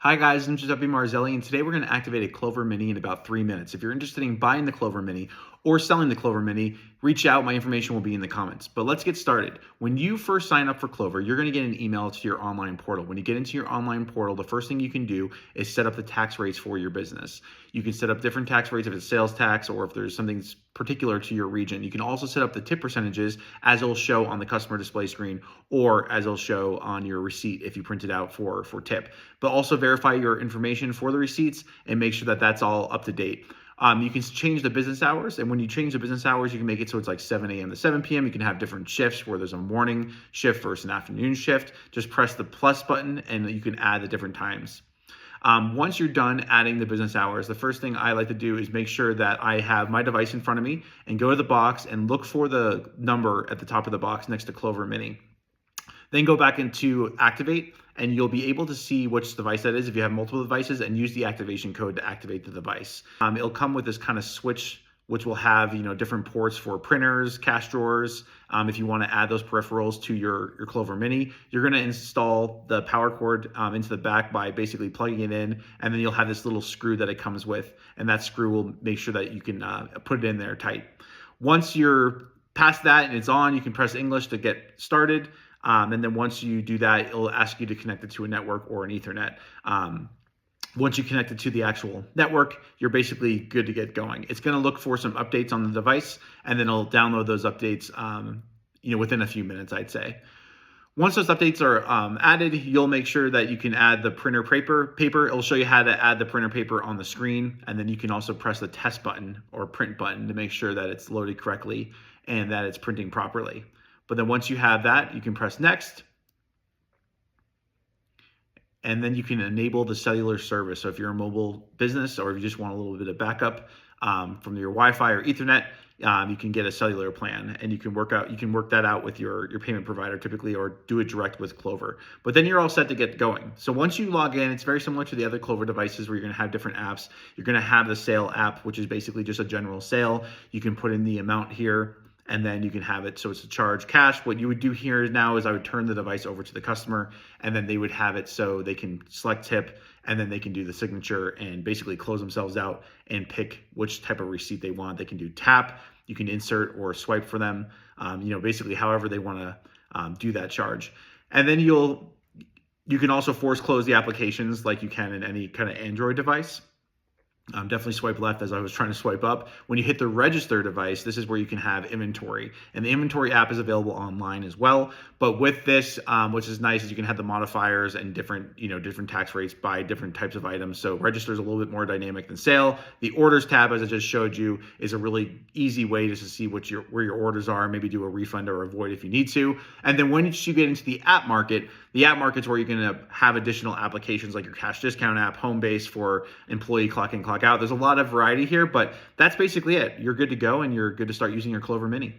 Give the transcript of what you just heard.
Hi guys, I'm Giuseppe Marzelli, and today we're going to activate a Clover Mini in about 3 minutes. If you're interested in buying the Clover Mini or selling the Clover Mini, reach out. My information will be in the comments. But let's get started. When you first sign up for Clover, you're going to get an email to your online portal. When you get into your online portal, the first thing you can do is set up the tax rates for your business. You can set up different tax rates if it's sales tax or if there's something particular to your region. You can also set up the tip percentages as it'll show on the customer display screen or as it'll show on your receipt if you print it out for tip. But also verify your information for the receipts and make sure that that's all up to date. You can change the business hours, and when you change the business hours, you can make it so it's like 7 a.m. to 7 p.m. You can have different shifts where there's a morning shift versus an afternoon shift. Just press the plus button and you can add the different times. Once you're done adding the business hours, the first thing I like to do is make sure that I have my device in front of me and go to the box and look for the number at the top of the box next to Clover Mini. Then go back into activate and you'll be able to see which device that is if you have multiple devices and use the activation code to activate the device. It'll come with this kind of switch which will have different ports for printers, cash drawers. If you want to add those peripherals to your Clover Mini, you're going to install the power cord into the back by basically plugging it in, and then you'll have this little screw that it comes with, and that screw will make sure that you can put it in there tight. Once you're past that and it's on, you can press English to get started. And then once you do that, it'll ask you to connect it to a network or an Ethernet. Once you connect it to the actual network, you're basically good to get going. It's going to look for some updates on the device, and then it'll download those updates within a few minutes, I'd say. Once those updates are added, you'll make sure that you can add the printer paper. It'll show you how to add the printer paper on the screen, and then you can also press the test button or print button to make sure that it's loaded correctly and that it's printing properly. But then once you have that, you can press next. And then you can enable the cellular service. So if you're a mobile business or if you just want a little bit of backup from your Wi-Fi or Ethernet, you can get a cellular plan, and you can work that out with your payment provider typically, or do it direct with Clover. But then you're all set to get going. So once you log in, it's very similar to the other Clover devices where you're going to have different apps. You're going to have the sale app, which is basically just a general sale. You can put in the amount here, and then you can have it so it's a charge cash. What you would do here now is I would turn the device over to the customer, and then they would have it so they can select tip, and then they can do the signature and basically close themselves out and pick which type of receipt they want. They can do tap, you can insert or swipe for them, basically however they want to do that charge. And then you can also force close the applications like you can in any kind of Android device. Definitely swipe left as I was trying to swipe up. When you hit the register device, this is where you can have inventory. And the inventory app is available online as well. But with this, which is nice, is you can have the modifiers and different tax rates by different types of items. So register is a little bit more dynamic than sale. The orders tab, as I just showed you, is a really easy way just to see where your orders are, maybe do a refund or a void if you need to. And then once you get into the app market's where you're going to have additional applications like your cash discount app, Homebase for employee clock in, clock out. There's a lot of variety here, but that's basically it. You're good to go, and you're good to start using your Clover Mini.